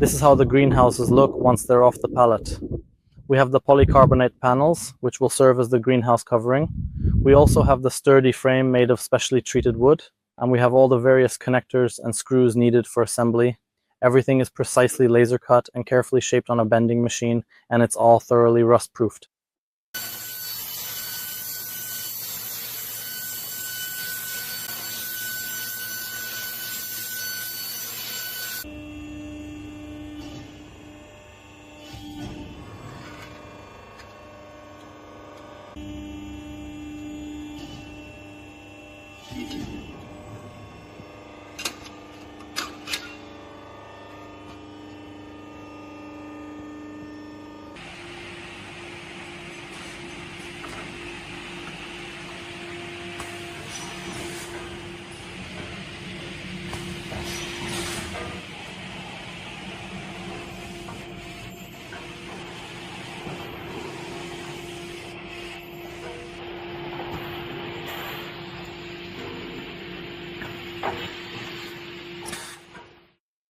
This is how the greenhouses look once they're off the pallet. We have the polycarbonate panels, which will serve as the greenhouse covering. We also have the sturdy frame made of specially treated wood, and we have all the various connectors and screws needed for assembly. Everything is precisely laser cut and carefully shaped on a bending machine, and it's all thoroughly rust-proofed.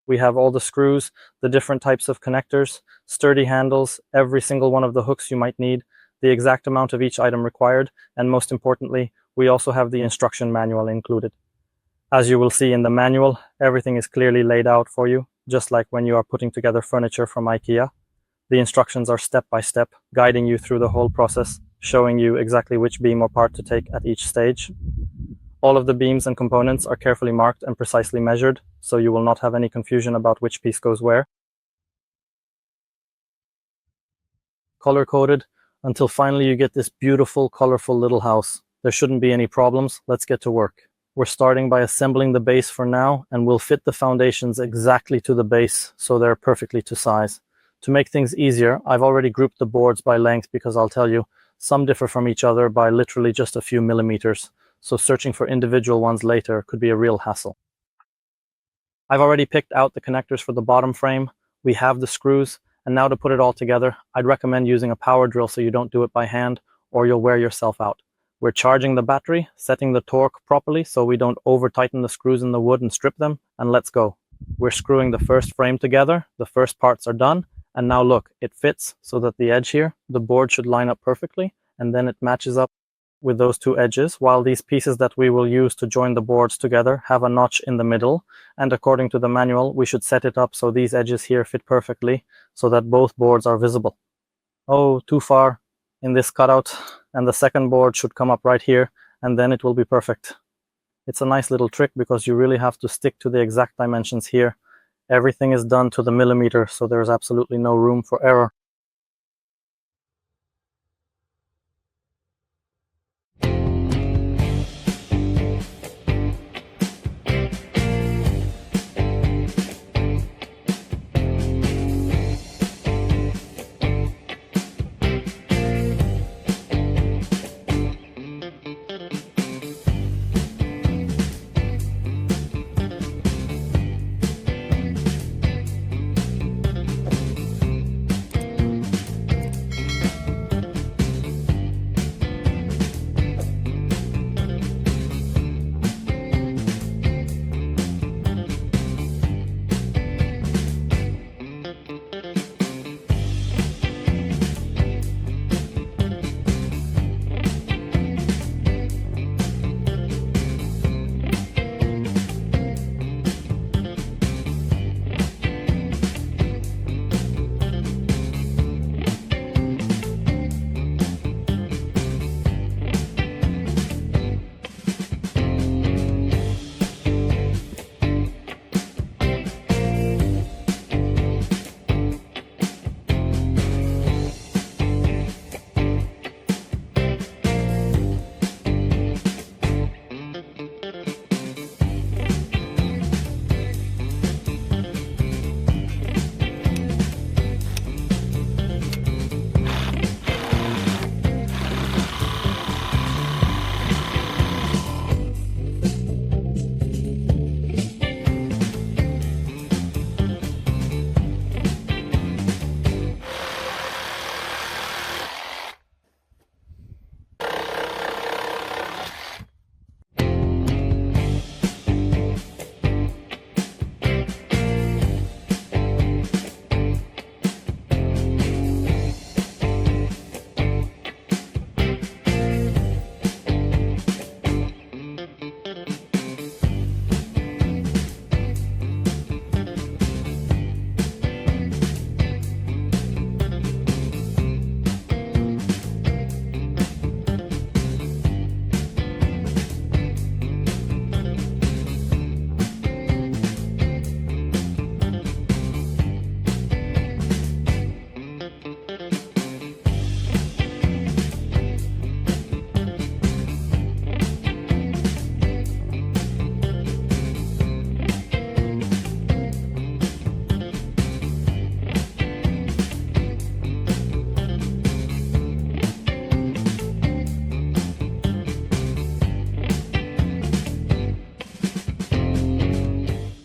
We have all the screws, the different types of connectors, sturdy handles, every single one of the hooks you might need, the exact amount of each item required, and most importantly, we also have the instruction manual included. As you will see in the manual, everything is clearly laid out for you, just like when you are putting together furniture from IKEA. The instructions are step by step, guiding you through the whole process, showing you exactly which beam or part to take at each stage. All of the beams and components are carefully marked and precisely measured, so you will not have any confusion about which piece goes where. Color-coded, until finally you get this beautiful, colorful little house. There shouldn't be any problems. Let's get to work. We're starting by assembling the base for now, and we'll fit the foundations exactly to the base, so they're perfectly to size. To make things easier, I've already grouped the boards by length because I'll tell you, some differ from each other by literally just a few millimeters. So searching for individual ones later could be a real hassle. I've already picked out the connectors for the bottom frame. We have the screws, and now to put it all together, I'd recommend using a power drill so you don't do it by hand, or you'll wear yourself out. We're charging the battery, setting the torque properly so we don't over-tighten the screws in the wood and strip them, and let's go. We're screwing the first frame together, the first parts are done, and now look, it fits so that the edge here, the board should line up perfectly, and then it matches up with those two edges, while these pieces that we will use to join the boards together have a notch in the middle, and according to the manual we should set it up so these edges here fit perfectly so that both boards are visible. Oh, too far in this cutout, and the second board should come up right here, and then it will be perfect. It's a nice little trick because you really have to stick to the exact dimensions here. Everything is done to the millimeter, so there's absolutely no room for error.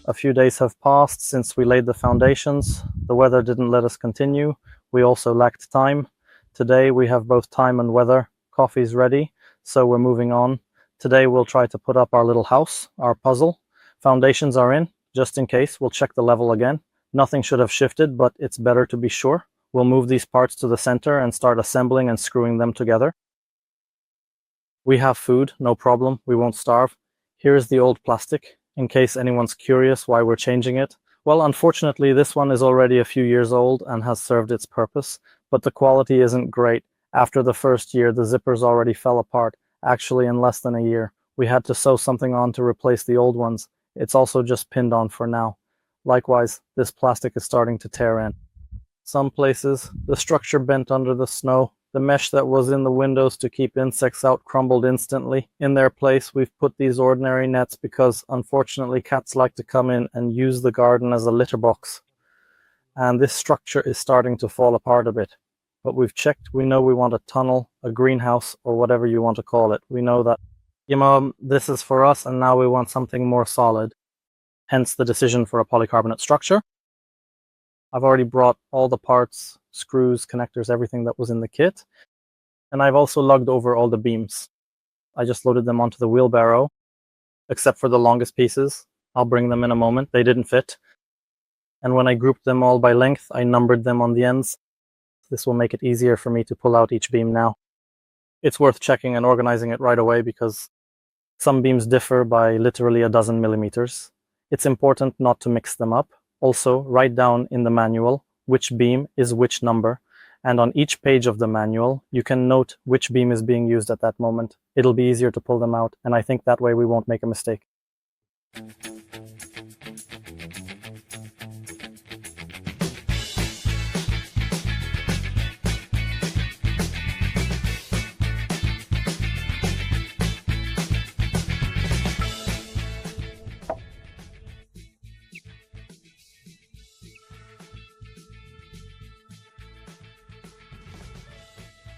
A few days have passed since we laid the foundations. The weather didn't let us continue. We also lacked time. Today we have both time and weather. Coffee's ready, so we're moving on. Today we'll try to put up our little house, our puzzle. Foundations are in. Just in case, we'll check the level again. Nothing should have shifted, but it's better to be sure. We'll move these parts to the center and start assembling and screwing them together. We have food, no problem, we won't starve. Here's the old plastic, in case anyone's curious why we're changing it. Well, unfortunately, this one is already a few years old and has served its purpose, but the quality isn't great. After the first year, the zippers already fell apart, actually in less than a year. We had to sew something on to replace the old ones. It's also just pinned on for now. Likewise, this plastic is starting to tear in. Some places, the structure bent under the snow. The mesh that was in the windows to keep insects out crumbled instantly. In their place, we've put these ordinary nets because, unfortunately, cats like to come in and use the garden as a litter box. And this structure is starting to fall apart a bit. But we've checked, we know we want a tunnel, a greenhouse, or whatever you want to call it. We know that, this is for us, and now we want something more solid. Hence the decision for a polycarbonate structure. I've already brought all the parts, screws, connectors, everything that was in the kit. And I've also lugged over all the beams. I just loaded them onto the wheelbarrow, except for the longest pieces. I'll bring them in a moment. They didn't fit. And when I grouped them all by length, I numbered them on the ends. This will make it easier for me to pull out each beam now. It's worth checking and organizing it right away because some beams differ by literally a dozen millimeters. It's important not to mix them up. Also, write down in the manual which beam is which number, and on each page of the manual, you can note which beam is being used at that moment. It'll be easier to pull them out, and I think that way we won't make a mistake.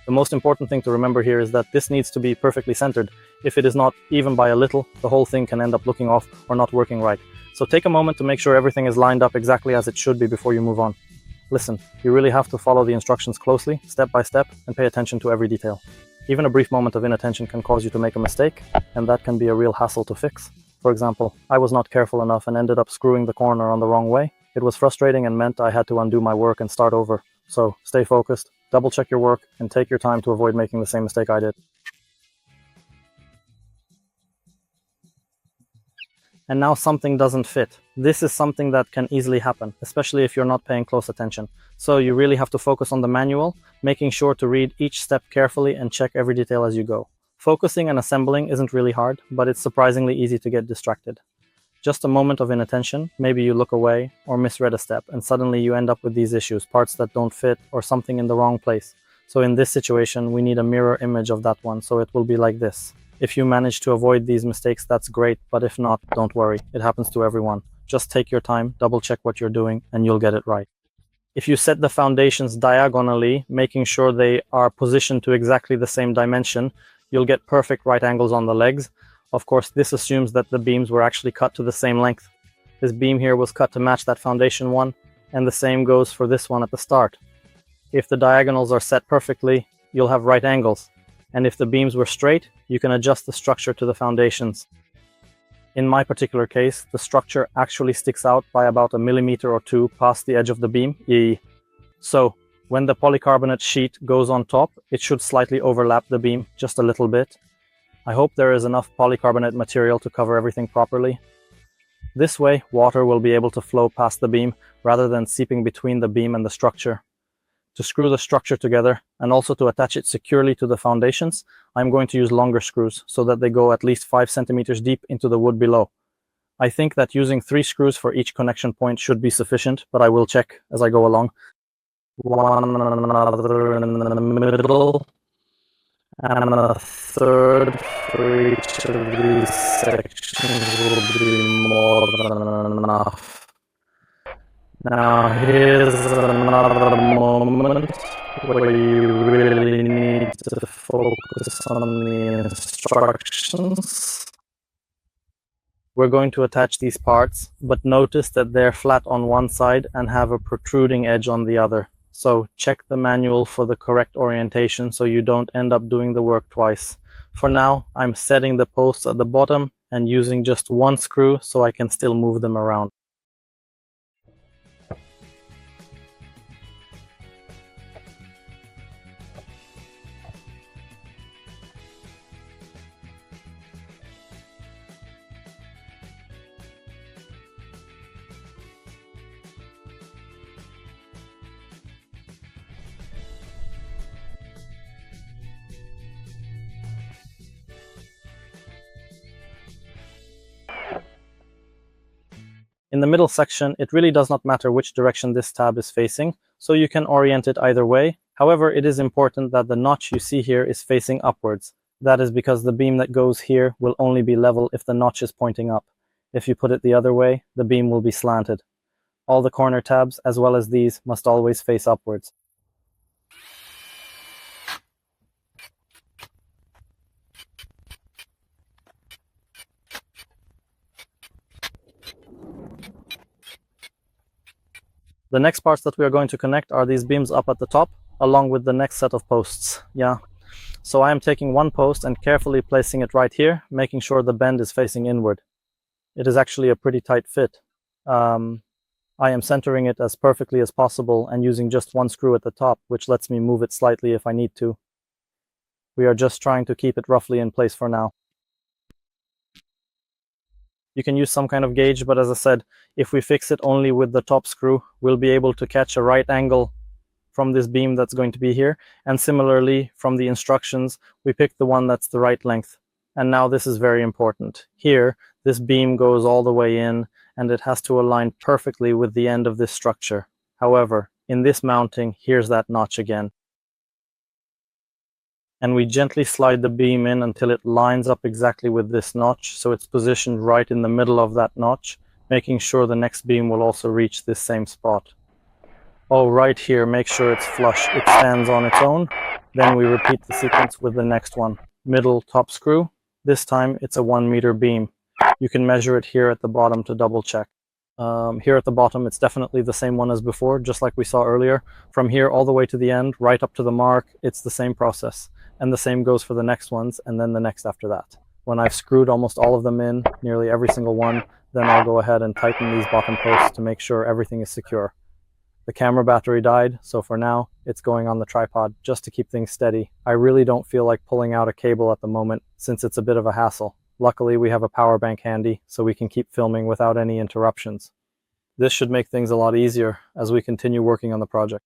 The most important thing to remember here is that this needs to be perfectly centered. If it is not, even by a little, the whole thing can end up looking off or not working right. So take a moment to make sure everything is lined up exactly as it should be before you move on. Listen, you really have to follow the instructions closely, step by step, and pay attention to every detail. Even a brief moment of inattention can cause you to make a mistake, and that can be a real hassle to fix. For example, I was not careful enough and ended up screwing the corner on the wrong way. It was frustrating and meant I had to undo my work and start over. So stay focused, double check your work, and take your time to avoid making the same mistake I did. And now something doesn't fit. This is something that can easily happen, especially if you're not paying close attention. So you really have to focus on the manual, making sure to read each step carefully and check every detail as you go. Focusing and assembling isn't really hard, but it's surprisingly easy to get distracted. Just a moment of inattention, maybe you look away or misread a step, and suddenly you end up with these issues, parts that don't fit or something in the wrong place. So in this situation, we need a mirror image of that one, so it will be like this. If you manage to avoid these mistakes, that's great, but if not, don't worry. It happens to everyone. Just take your time, double check what you're doing, and you'll get it right. If you set the foundations diagonally, making sure they are positioned to exactly the same dimension, you'll get perfect right angles on the legs. Of course, this assumes that the beams were actually cut to the same length. This beam here was cut to match that foundation one, and the same goes for this one at the start. If the diagonals are set perfectly, you'll have right angles. And if the beams were straight, you can adjust the structure to the foundations. In my particular case, the structure actually sticks out by about a millimeter or two past the edge of the beam. So, when the polycarbonate sheet goes on top, it should slightly overlap the beam, just a little bit. I hope there is enough polycarbonate material to cover everything properly. This way, water will be able to flow past the beam rather than seeping between the beam and the structure. To screw the structure together and also to attach it securely to the foundations, I'm going to use longer screws so that they go at least 5 centimeters deep into the wood below. I think that using 3 screws for each connection point should be sufficient, but I will check as I go along. One another in the middle, and a third for each of these sections will be more than enough. Now here's another moment where you really need to focus on the instructions. We're going to attach these parts, but notice that they're flat on one side and have a protruding edge on the other. So check the manual for the correct orientation so you don't end up doing the work twice. For now, I'm setting the posts at the bottom and using just one screw so I can still move them around. In the middle section, it really does not matter which direction this tab is facing, so you can orient it either way. However, it is important that the notch you see here is facing upwards. That is because the beam that goes here will only be level if the notch is pointing up. If you put it the other way, the beam will be slanted. All the corner tabs, as well as these, must always face upwards. The next parts that we are going to connect are these beams up at the top, along with the next set of posts. So I am taking one post and carefully placing it right here, making sure the bend is facing inward. It is actually a pretty tight fit. I am centering it as perfectly as possible and using just one screw at the top, which lets me move it slightly if I need to. We are just trying to keep it roughly in place for now. You can use some kind of gauge, but as I said, if we fix it only with the top screw, we'll be able to catch a right angle from this beam that's going to be here. And similarly, from the instructions, we pick the one that's the right length. And now this is very important. Here, this beam goes all the way in, and it has to align perfectly with the end of this structure. However, in this mounting, here's that notch again. And we gently slide the beam in until it lines up exactly with this notch, so it's positioned right in the middle of that notch, making sure the next beam will also reach this same spot. Oh, right here, make sure it's flush. It stands on its own. Then we repeat the sequence with the next one. Middle top screw. This time it's a 1 meter beam. You can measure it here at the bottom to double check. Here at the bottom, it's definitely the same one as before, just like we saw earlier. From here all the way to the end, right up to the mark, it's the same process. And the same goes for the next ones, and then the next after that. When I've screwed almost all of them in, nearly every single one, then I'll go ahead and tighten these bottom posts to make sure everything is secure. The camera battery died, so for now, it's going on the tripod just to keep things steady. I really don't feel like pulling out a cable at the moment, since it's a bit of a hassle. Luckily, we have a power bank handy, so we can keep filming without any interruptions. This should make things a lot easier as we continue working on the project.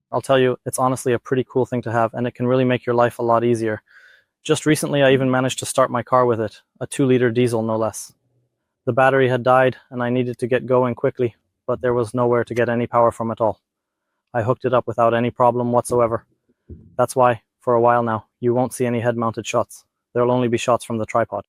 I'll tell you, it's honestly a pretty cool thing to have, and it can really make your life a lot easier. Just recently, I even managed to start my car with it, a 2-liter diesel no less. The battery had died, and I needed to get going quickly, but there was nowhere to get any power from at all. I hooked it up without any problem whatsoever. That's why, for a while now, you won't see any head-mounted shots. There'll only be shots from the tripod.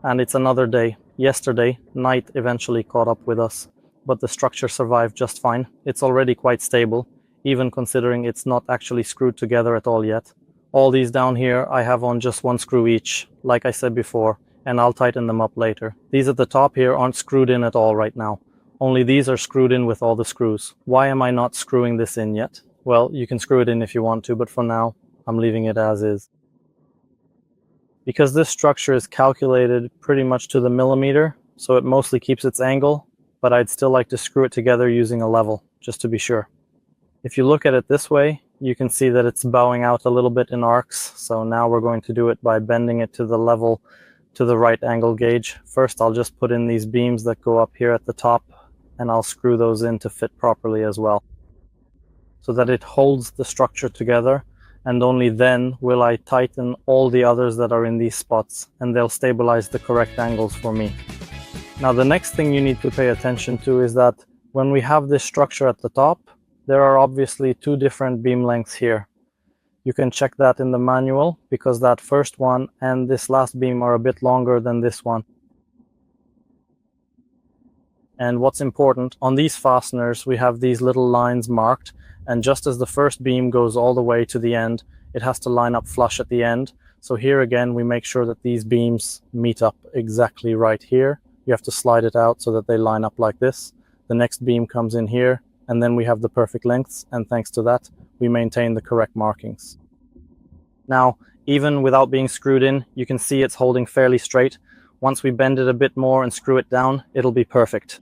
And it's another day. Yesterday, night eventually caught up with us, but the structure survived just fine. It's already quite stable, even considering it's not actually screwed together at all yet. All these down here I have on just one screw each, like I said before, and I'll tighten them up later. These at the top here aren't screwed in at all right now. Only these are screwed in with all the screws. Why am I not screwing this in yet? Well, you can screw it in if you want to, but for now, I'm leaving it as is. Because this structure is calculated pretty much to the millimeter, so it mostly keeps its angle, but I'd still like to screw it together using a level, just to be sure. If you look at it this way, You can see that it's bowing out a little bit in arcs. So now we're going to do it by bending it to the level, to the right angle gauge. First, I'll just put in these beams that go up here at the top, and I'll screw those in to fit properly as well, so that it holds the structure together. And only then will I tighten all the others that are in these spots, and they'll stabilize the correct angles for me. Now, the next thing you need to pay attention to is that when we have this structure at the top, there are obviously two different beam lengths here. You can check that in the manual, because that first one and this last beam are a bit longer than this one. And what's important, on these fasteners we have these little lines marked, and just as the first beam goes all the way to the end, it has to line up flush at the end. So here again, we make sure that these beams meet up exactly right here. You have to slide it out so that they line up like this. The next beam comes in here, and then we have the perfect lengths, and thanks to that, we maintain the correct markings. Now, even without being screwed in, you can see it's holding fairly straight. Once we bend it a bit more and screw it down, it'll be perfect.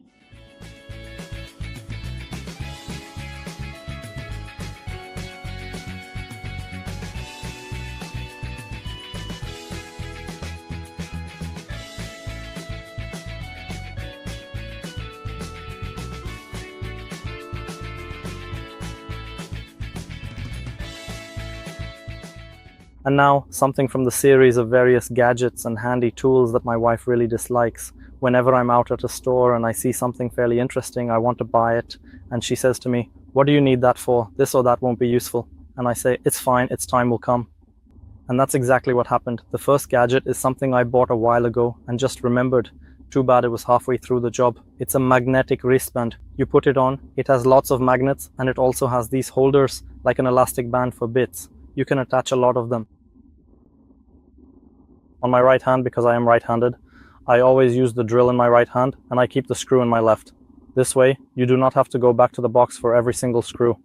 And now, something from the series of various gadgets and handy tools that my wife really dislikes. Whenever I'm out at a store and I see something fairly interesting, I want to buy it, and she says to me, "What do you need that for? This or that won't be useful." And I say, "It's fine, its time will come." And that's exactly what happened. The first gadget is something I bought a while ago and just remembered. Too bad it was halfway through the job. It's a magnetic wristband. You put it on, it has lots of magnets, and it also has these holders like an elastic band for bits. You can attach a lot of them. On my right hand, because I am right-handed, I always use the drill in my right hand, and I keep the screw in my left. This way, you do not have to go back to the box for every single screw.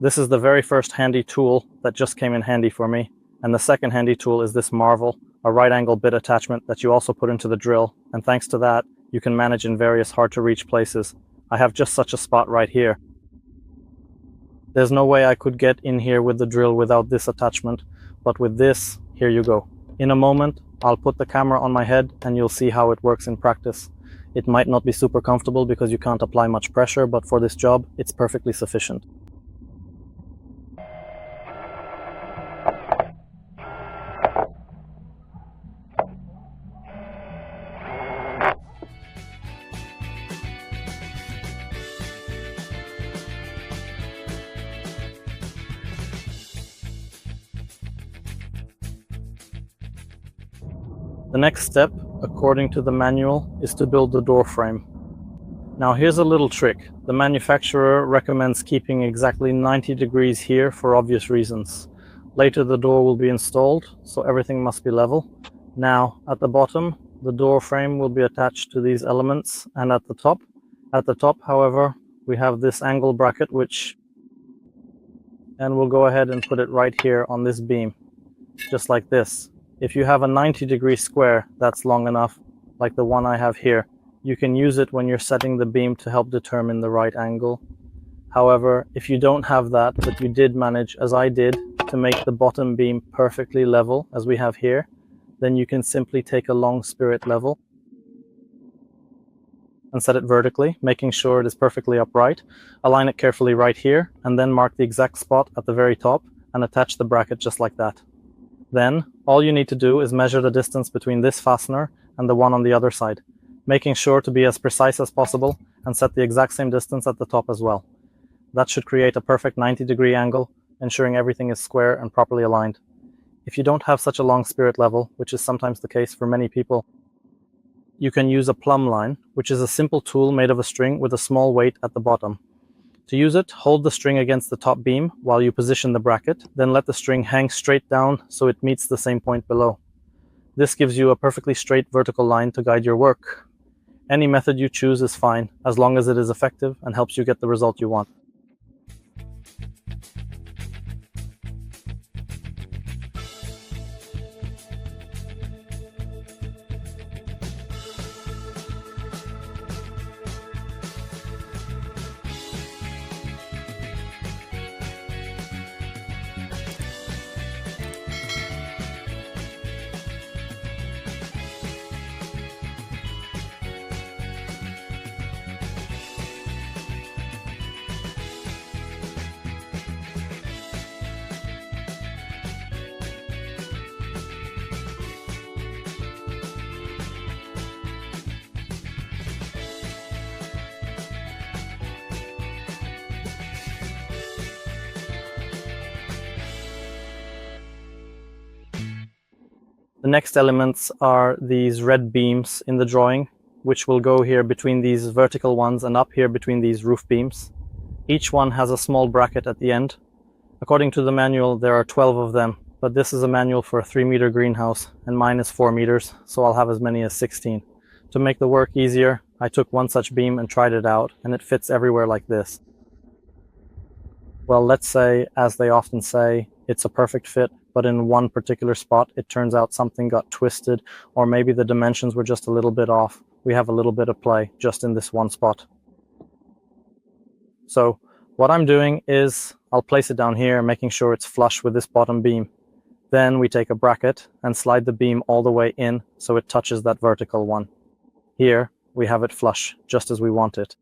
This is the very first handy tool that just came in handy for me. And the second handy tool is this Marvel, a right angle bit attachment that you also put into the drill. And thanks to that, you can manage in various hard-to-reach places. I have just such a spot right here. There's no way I could get in here with the drill without this attachment, but with this, here you go. In a moment, I'll put the camera on my head and you'll see how it works in practice. It might not be super comfortable because you can't apply much pressure, but for this job, it's perfectly sufficient. The next step, according to the manual, is to build the door frame. Now here's a little trick. The manufacturer recommends keeping exactly 90 degrees here for obvious reasons. Later the door will be installed, so everything must be level. Now, at the bottom, the door frame will be attached to these elements, and at the top, however, we have this angle bracket, and we'll go ahead and put it right here on this beam, just like this. If you have a 90-degree square that's long enough, like the one I have here, you can use it when you're setting the beam to help determine the right angle. However, if you don't have that, but you did manage, as I did, to make the bottom beam perfectly level, as we have here, then you can simply take a long spirit level and set it vertically, making sure it is perfectly upright. Align it carefully right here, and then mark the exact spot at the very top and attach the bracket just like that. Then, all you need to do is measure the distance between this fastener and the one on the other side, making sure to be as precise as possible and set the exact same distance at the top as well. That should create a perfect 90-degree angle, ensuring everything is square and properly aligned. If you don't have such a long spirit level, which is sometimes the case for many people, you can use a plumb line, which is a simple tool made of a string with a small weight at the bottom. To use it, hold the string against the top beam while you position the bracket, then let the string hang straight down so it meets the same point below. This gives you a perfectly straight vertical line to guide your work. Any method you choose is fine, as long as it is effective and helps you get the result you want. The next elements are these red beams in the drawing, which will go here between these vertical ones and up here between these roof beams. Each one has a small bracket at the end. According to the manual, there are 12 of them, but this is a manual for a 3-meter greenhouse, and mine is 4 meters, so I'll have as many as 16. To make the work easier, I took one such beam and tried it out, and it fits everywhere like this. Well, let's say, as they often say, it's a perfect fit, but in one particular spot, it turns out something got twisted, or maybe the dimensions were just a little bit off. We have a little bit of play just in this one spot. So what I'm doing is I'll place it down here, making sure it's flush with this bottom beam. Then we take a bracket and slide the beam all the way in so it touches that vertical one. Here we have it flush, just as we want it.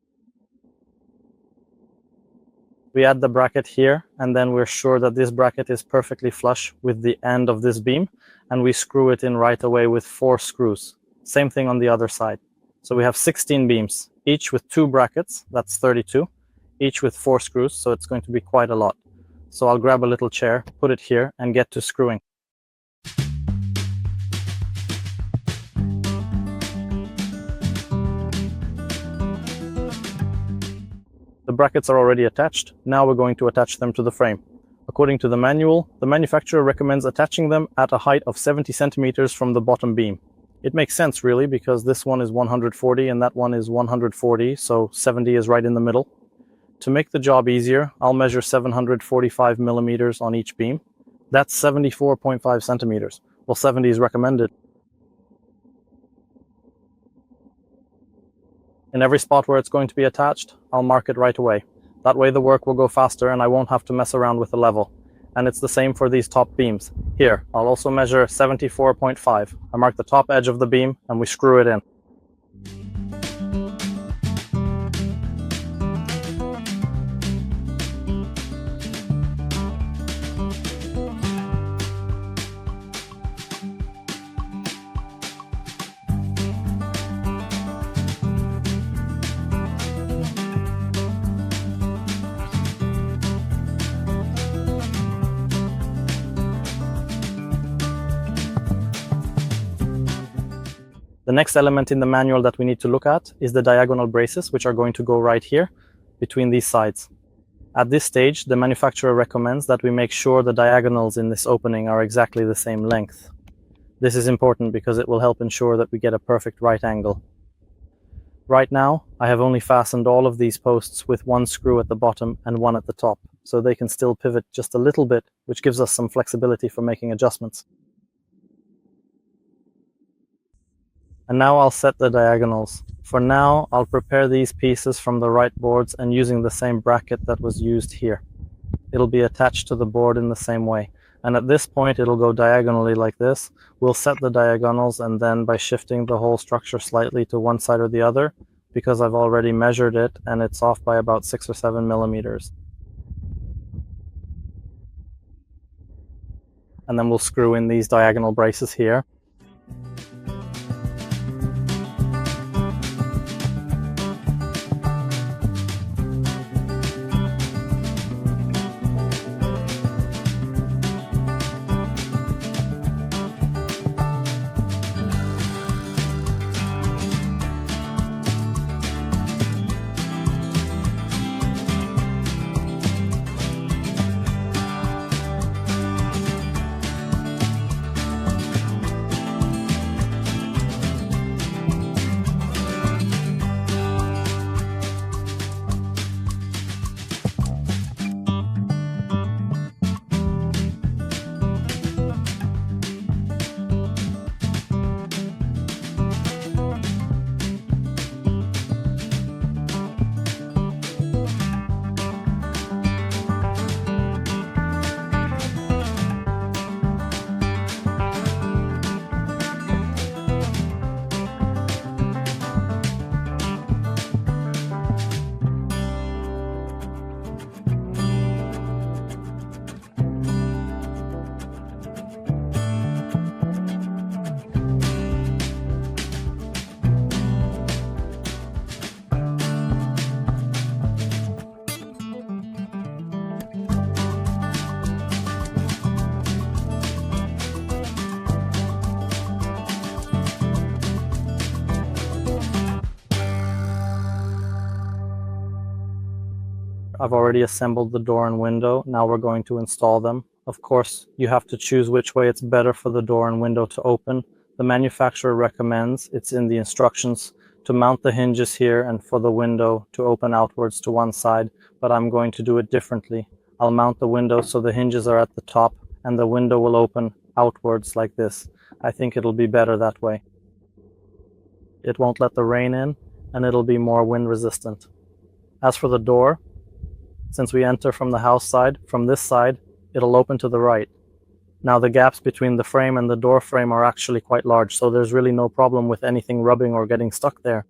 We add the bracket here, and then we're sure that this bracket is perfectly flush with the end of this beam, and we screw it in right away with 4 screws. Same thing on the other side. So we have 16 beams, each with 2 brackets, that's 32, each with 4 screws, so it's going to be quite a lot. So I'll grab a little chair, put it here, and get to screwing. The brackets are already attached. Now we're going to attach them to the frame. According to the manual, the manufacturer recommends attaching them at a height of 70 centimeters from the bottom beam. It makes sense really, because this one is 140 and that one is 140, so 70 is right in the middle. To make the job easier, I'll measure 745 millimeters on each beam. That's 74.5 centimeters. Well, 70 is recommended. In every spot where it's going to be attached, I'll mark it right away. That way the work will go faster and I won't have to mess around with the level. And it's the same for these top beams. Here, I'll also measure 74.5. I mark the top edge of the beam and we screw it in. The next element in the manual that we need to look at is the diagonal braces, which are going to go right here between these sides. At this stage, the manufacturer recommends that we make sure the diagonals in this opening are exactly the same length. This is important because it will help ensure that we get a perfect right angle. Right now, I have only fastened all of these posts with 1 screw at the bottom and 1 at the top, so they can still pivot just a little bit, which gives us some flexibility for making adjustments. And now I'll set the diagonals. For now, I'll prepare these pieces from the right boards and using the same bracket that was used here. It'll be attached to the board in the same way. And at this point, it'll go diagonally like this. We'll set the diagonals, and then by shifting the whole structure slightly to one side or the other, because I've already measured it and it's off by about 6 or 7 millimeters. And then we'll screw in these diagonal braces here. I've already assembled the door and window. Now we're going to install them. Of course, you have to choose which way it's better for the door and window to open. The manufacturer recommends, it's in the instructions, to mount the hinges here and for the window to open outwards to one side, but I'm going to do it differently. I'll mount the window so the hinges are at the top and the window will open outwards like this. I think it'll be better that way. It won't let the rain in and it'll be more wind resistant. As for the door, since we enter from the house side, from this side, it'll open to the right. Now the gaps between the frame and the door frame are actually quite large, so there's really no problem with anything rubbing or getting stuck there.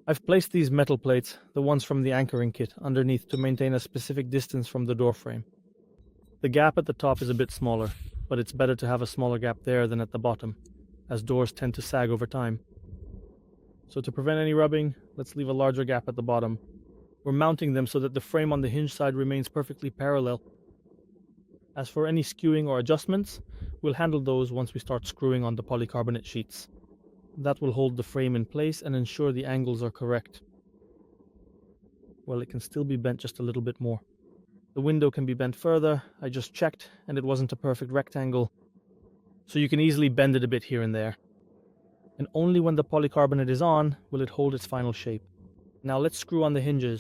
I've placed these metal plates, the ones from the anchoring kit, underneath to maintain a specific distance from the door frame. The gap at the top is a bit smaller, but it's better to have a smaller gap there than at the bottom, as doors tend to sag over time. So to prevent any rubbing, let's leave a larger gap at the bottom. We're mounting them so that the frame on the hinge side remains perfectly parallel. As for any skewing or adjustments, we'll handle those once we start screwing on the polycarbonate sheets. That will hold the frame in place and ensure the angles are correct. Well, it can still be bent just a little bit more. The window can be bent further. I just checked and it wasn't a perfect rectangle, so you can easily bend it a bit here and there. And only when the polycarbonate is on will it hold its final shape. Now let's screw on the hinges.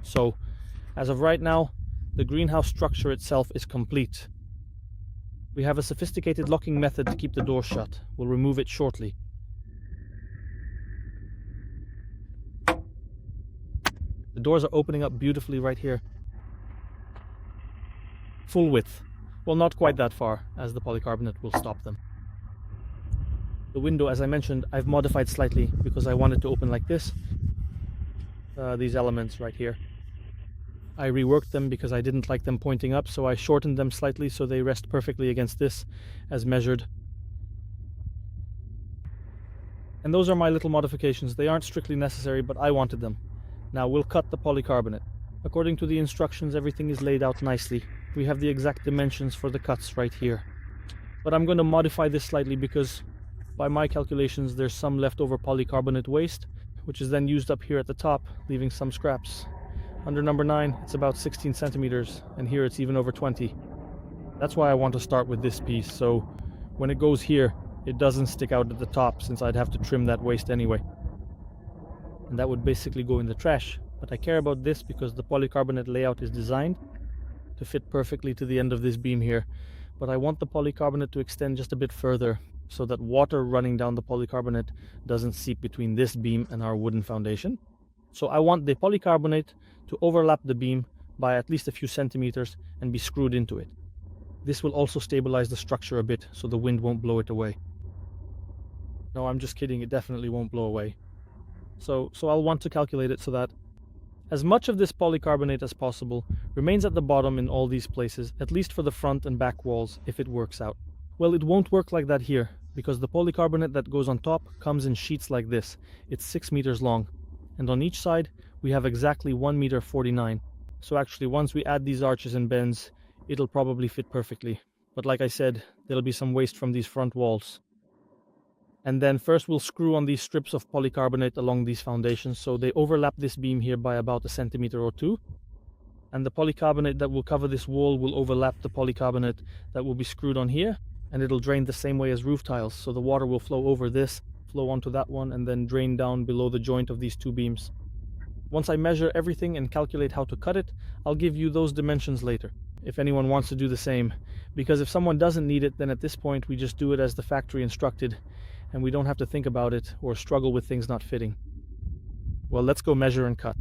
So, as of right now, the greenhouse structure itself is complete. We have a sophisticated locking method to keep the door shut. We'll remove it shortly. The doors are opening up beautifully right here. Full width. Well, not quite that far, as the polycarbonate will stop them. The window, as I mentioned, I've modified slightly because I want it to open like this. These elements right here. I reworked them because I didn't like them pointing up, so I shortened them slightly so they rest perfectly against this, as measured. And those are my little modifications. They aren't strictly necessary, but I wanted them. Now we'll cut the polycarbonate. According to the instructions, everything is laid out nicely. We have the exact dimensions for the cuts right here. But I'm going to modify this slightly because, by my calculations, there's some leftover polycarbonate waste, which is then used up here at the top, leaving some scraps. Under number 9, it's about 16 centimeters, and here it's even over 20. That's why I want to start with this piece, so when it goes here, it doesn't stick out at the top, since I'd have to trim that waste anyway. And that would basically go in the trash. But I care about this because the polycarbonate layout is designed to fit perfectly to the end of this beam here. But I want the polycarbonate to extend just a bit further, so that water running down the polycarbonate doesn't seep between this beam and our wooden foundation. So I want the polycarbonate to overlap the beam by at least a few centimeters and be screwed into it. This will also stabilize the structure a bit so the wind won't blow it away. No, I'm just kidding, it definitely won't blow away. So I'll want to calculate it so that as much of this polycarbonate as possible remains at the bottom in all these places, at least for the front and back walls, if it works out. Well, it won't work like that here, because the polycarbonate that goes on top comes in sheets like this. It's 6 meters long, and on each side we have exactly 1.49 meters. So actually, once we add these arches and bends, it'll probably fit perfectly. But like I said, there'll be some waste from these front walls. And then first we'll screw on these strips of polycarbonate along these foundations, so they overlap this beam here by about 1 centimeter or 2. And the polycarbonate that will cover this wall will overlap the polycarbonate that will be screwed on here, and it'll drain the same way as roof tiles, so the water will flow over this, flow onto that one, and then drain down below the joint of these two beams. Once I measure everything and calculate how to cut it, I'll give you those dimensions later, if anyone wants to do the same. Because if someone doesn't need it, then at this point we just do it as the factory instructed, and we don't have to think about it or struggle with things not fitting. Well, let's go measure and cut.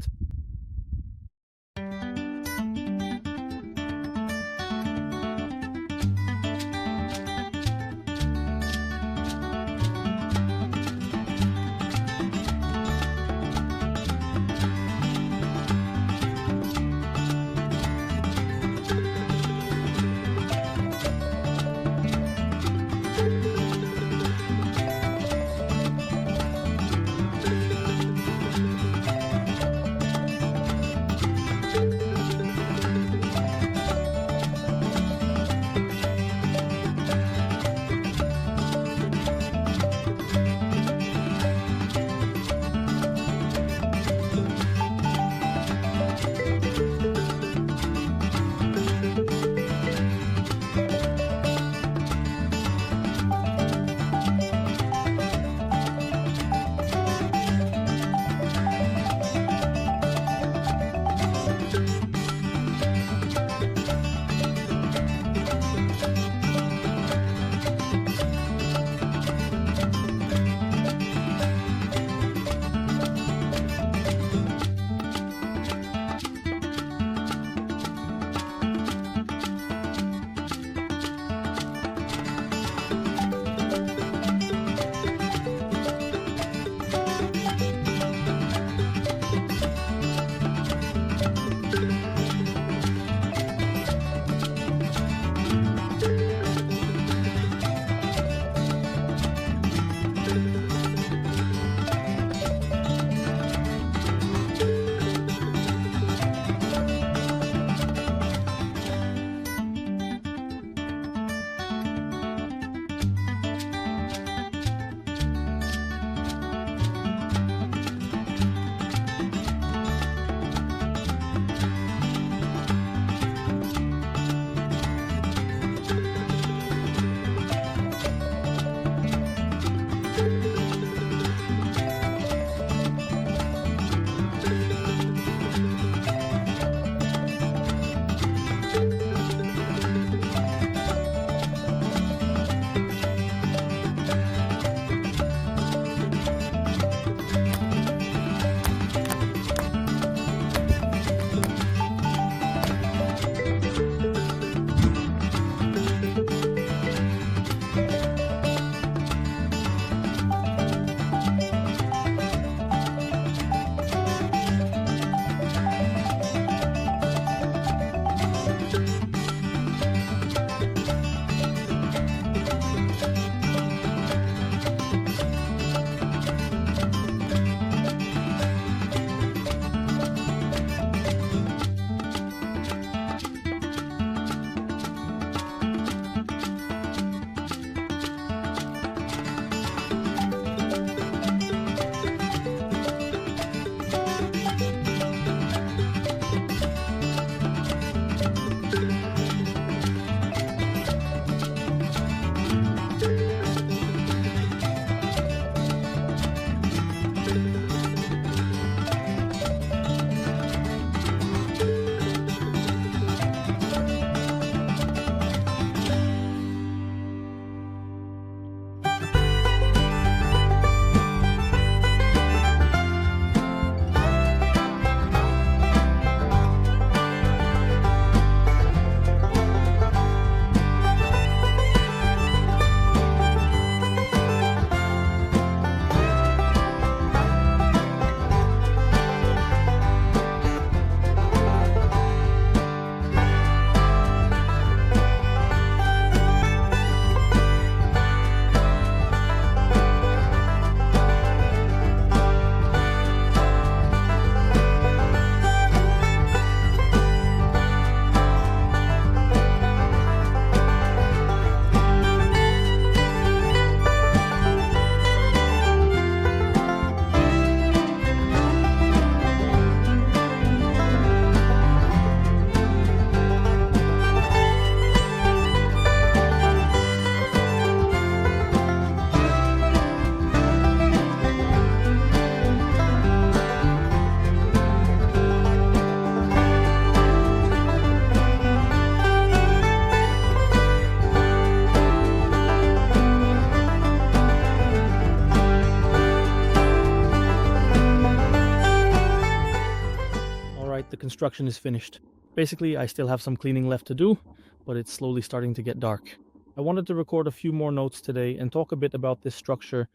it, the construction is finished. Basically, I still have some cleaning left to do, but it's slowly starting to get dark. I wanted to record a few more notes today and talk a bit about this structure.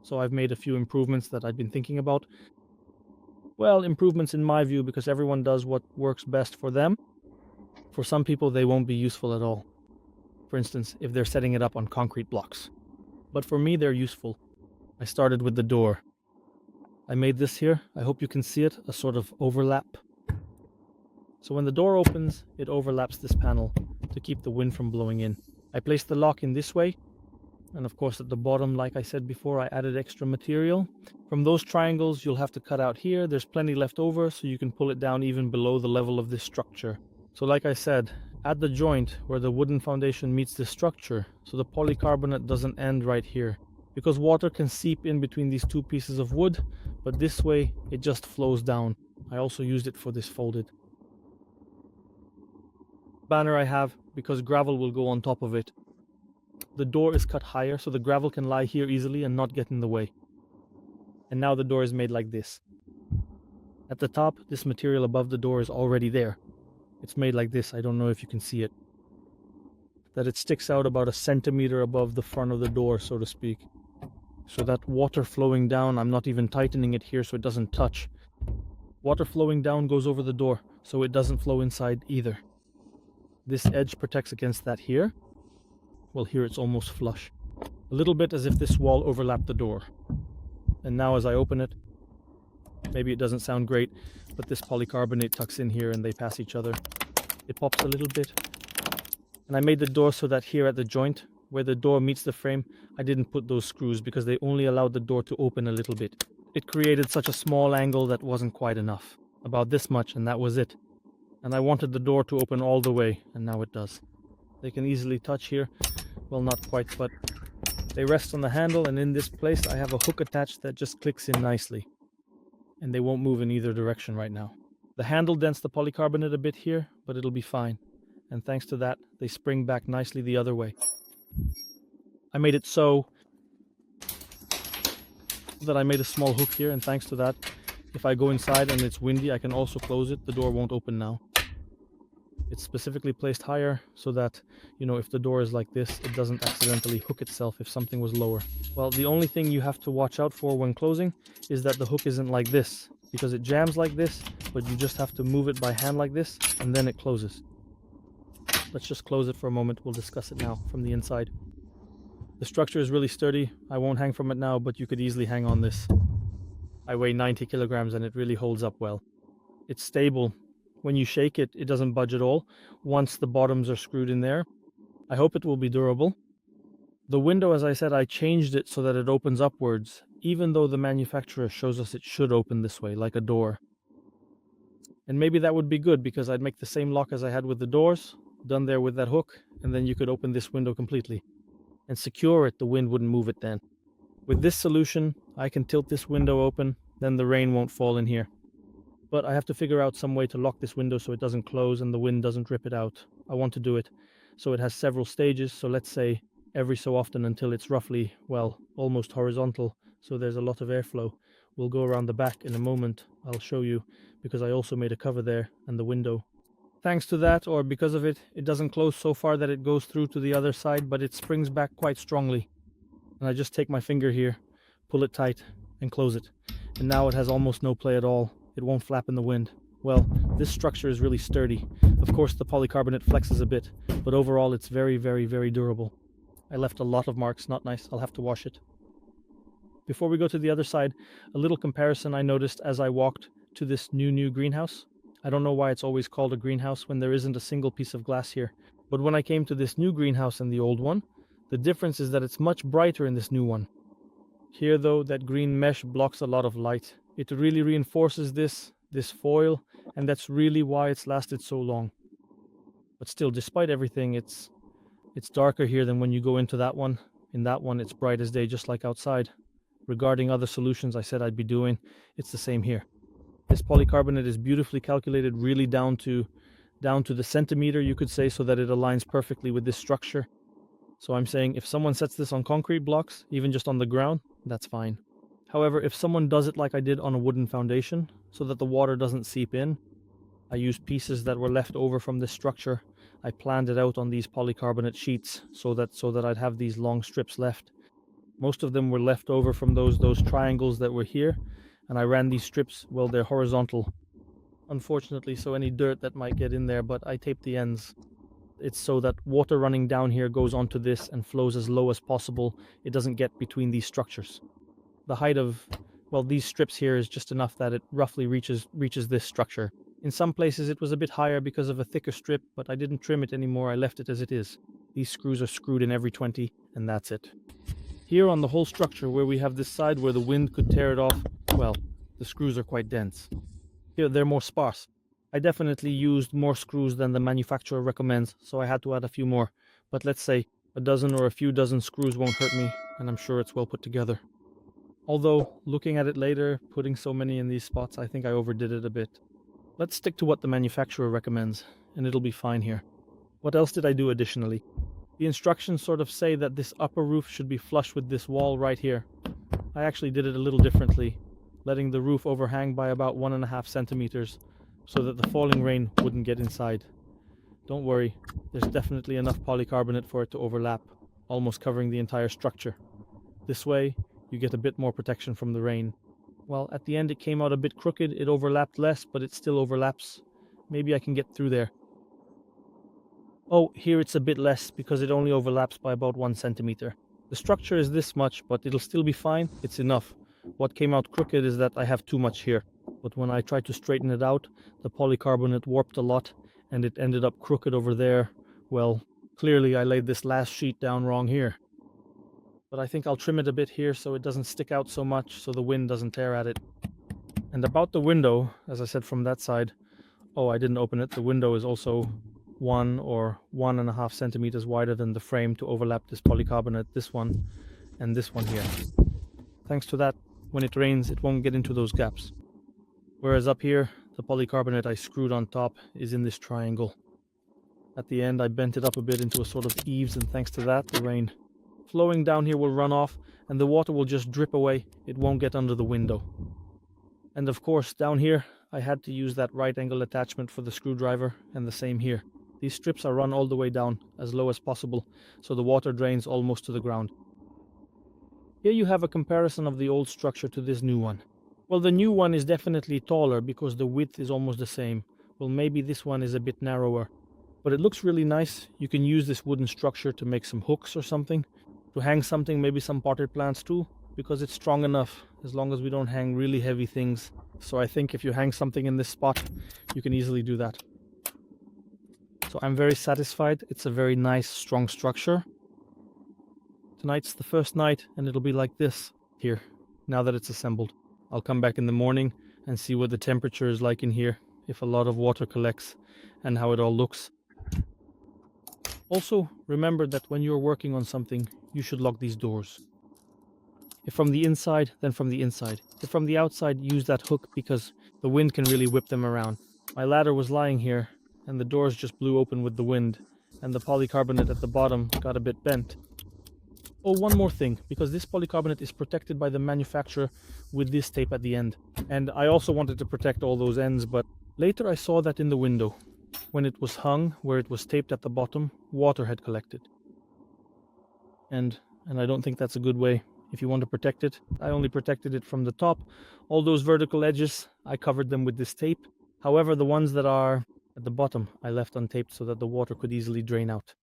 So I've made a few improvements that I've been thinking about. Well, improvements in my view, because everyone does what works best for them. For some people, they won't be useful at all. For instance, if they're setting it up on concrete blocks. But for me, they're useful. I started with the door. I made this here, I hope you can see it, a sort of overlap. So when the door opens, it overlaps this panel to keep the wind from blowing in. I placed the lock in this way, and of course at the bottom, like I said before, I added extra material. From those triangles, you'll have to cut out here. There's plenty left over, so you can pull it down even below the level of this structure. So like I said, at the joint where the wooden foundation meets the structure, so the polycarbonate doesn't end right here. Because water can seep in between these two pieces of wood, but this way it just flows down. I also used it for this folded banner I have, because gravel will go on top of it. The door is cut higher so the gravel can lie here easily and not get in the way. And now the door is made like this. At the top, this material above the door is already there. It's made like this, I don't know if you can see it. That it sticks out about 1 centimeter above the front of the door, so to speak. So that water flowing down, I'm not even tightening it here so it doesn't touch. Water flowing down goes over the door, so it doesn't flow inside either. This edge protects against that here. Well, here it's almost flush. A little bit as if this wall overlapped the door. And now as I open it, maybe it doesn't sound great, but this polycarbonate tucks in here and they pass each other. It pops a little bit. And I made the door so that here at the joint, where the door meets the frame, I didn't put those screws because they only allowed the door to open a little bit. It created such a small angle that wasn't quite enough. About this much, and that was it. And I wanted the door to open all the way, and now it does. They can easily touch here. Well, not quite, but they rest on the handle, and in this place I have a hook attached that just clicks in nicely. And they won't move in either direction right now. The handle dents the polycarbonate a bit here, but it'll be fine. And thanks to that, they spring back nicely the other way. I made it so that I made a small hook here, and thanks to that, if I go inside and it's windy, I can also close it. The door won't open now. It's specifically placed higher so that, if the door is like this, it doesn't accidentally hook itself if something was lower. Well, the only thing you have to watch out for when closing is that the hook isn't like this, because it jams like this, but you just have to move it by hand like this, and then it closes. Let's just close it for a moment. We'll discuss it now from the inside. The structure is really sturdy. I won't hang from it now, but you could easily hang on this. I weigh 90 kilograms and it really holds up well. It's stable. When you shake it, it doesn't budge at all once the bottoms are screwed in there. I hope it will be durable. The window, as I said, I changed it so that it opens upwards, even though the manufacturer shows us it should open this way, like a door. And maybe that would be good, because I'd make the same lock as I had with the doors, done there with that hook, and then you could open this window completely. And secure it, the wind wouldn't move it then. With this solution, I can tilt this window open, then the rain won't fall in here. But I have to figure out some way to lock this window so it doesn't close and the wind doesn't rip it out. I want to do it so it has several stages, so let's say every so often until it's roughly, almost horizontal, so there's a lot of airflow. We'll go around the back in a moment, I'll show you, because I also made a cover there and the window. Thanks to that, or because of it, it doesn't close so far that it goes through to the other side, but it springs back quite strongly. And I just take my finger here, pull it tight, and close it. And now it has almost no play at all. It won't flap in the wind. Well, this structure is really sturdy. Of course, the polycarbonate flexes a bit, but overall it's very, very, very durable. I left a lot of marks, not nice. I'll have to wash it. Before we go to the other side, a little comparison I noticed as I walked to this new greenhouse. I don't know why it's always called a greenhouse when there isn't a single piece of glass here. But when I came to this new greenhouse and the old one, the difference is that it's much brighter in this new one. Here though, that green mesh blocks a lot of light. It really reinforces this foil, and that's really why it's lasted so long. But still, despite everything, it's darker here than when you go into that one. In that one, it's bright as day, just like outside. Regarding other solutions I said I'd be doing, it's the same here. This polycarbonate is beautifully calculated, really down to the centimeter, you could say, so that it aligns perfectly with this structure. So I'm saying if someone sets this on concrete blocks, even just on the ground, that's fine. However, if someone does it like I did on a wooden foundation, so that the water doesn't seep in, I used pieces that were left over from this structure. I planned it out on these polycarbonate sheets so that I'd have these long strips left. Most of them were left over from those triangles that were here, and I ran these strips, well, they're horizontal, unfortunately, so any dirt that might get in there, but I taped the ends. It's so that water running down here goes onto this and flows as low as possible. It doesn't get between these structures. The height of, well, these strips here is just enough that it roughly reaches this structure. In some places it was a bit higher because of a thicker strip, but I didn't trim it anymore, I left it as it is. These screws are screwed in every 20, and that's it. Here on the whole structure, where we have this side where the wind could tear it off, well, the screws are quite dense. Here they're more sparse. I definitely used more screws than the manufacturer recommends, so I had to add a few more. But let's say a dozen or a few dozen screws won't hurt me, and I'm sure it's well put together. Although, looking at it later, putting so many in these spots, I think I overdid it a bit. Let's stick to what the manufacturer recommends, and it'll be fine here. What else did I do additionally? The instructions sort of say that this upper roof should be flush with this wall right here. I actually did it a little differently, letting the roof overhang by about 1.5 centimeters, so that the falling rain wouldn't get inside. Don't worry, there's definitely enough polycarbonate for it to overlap, almost covering the entire structure. This way, you get a bit more protection from the rain. Well, at the end it came out a bit crooked, it overlapped less, but it still overlaps. Maybe I can get through there. Oh, here it's a bit less because it only overlaps by about 1 centimeter. The structure is this much, but it'll still be fine, it's enough. What came out crooked is that I have too much here, but when I tried to straighten it out, the polycarbonate warped a lot, and it ended up crooked over there. Well, clearly I laid this last sheet down wrong here. But I think I'll trim it a bit here so it doesn't stick out so much, so the wind doesn't tear at it. And about the window, as I said from that side, oh, I didn't open it, the window is also 1 or 1.5 centimeters wider than the frame to overlap this polycarbonate, this one, and this one here. Thanks to that, when it rains, it won't get into those gaps. Whereas up here, the polycarbonate I screwed on top is in this triangle. At the end, I bent it up a bit into a sort of eaves, and thanks to that, the rain flowing down here will run off, and the water will just drip away. It won't get under the window. And of course, down here, I had to use that right angle attachment for the screwdriver, and the same here. These strips are run all the way down, as low as possible, so the water drains almost to the ground. Here you have a comparison of the old structure to this new one. Well, the new one is definitely taller because the width is almost the same. Well, maybe this one is a bit narrower. But it looks really nice. You can use this wooden structure to make some hooks or something. To hang something, maybe some potted plants too, because it's strong enough, as long as we don't hang really heavy things. So I think if you hang something in this spot, you can easily do that. So I'm very satisfied. It's a very nice, strong structure. Tonight's the first night, and it'll be like this here, now that it's assembled. I'll come back in the morning and see what the temperature is like in here, if a lot of water collects, and how it all looks. Also, remember that when you're working on something, you should lock these doors. If from the inside, then from the inside. If from the outside, use that hook because the wind can really whip them around. My ladder was lying here, and the doors just blew open with the wind, and the polycarbonate at the bottom got a bit bent. Oh, one more thing, because this polycarbonate is protected by the manufacturer with this tape at the end. And I also wanted to protect all those ends, but later I saw that in the window. When it was hung, where it was taped at the bottom, water had collected. And I don't think that's a good way. If you want to protect it, I only protected it from the top. All those vertical edges, I covered them with this tape. However, the ones that are at the bottom, I left untaped so that the water could easily drain out.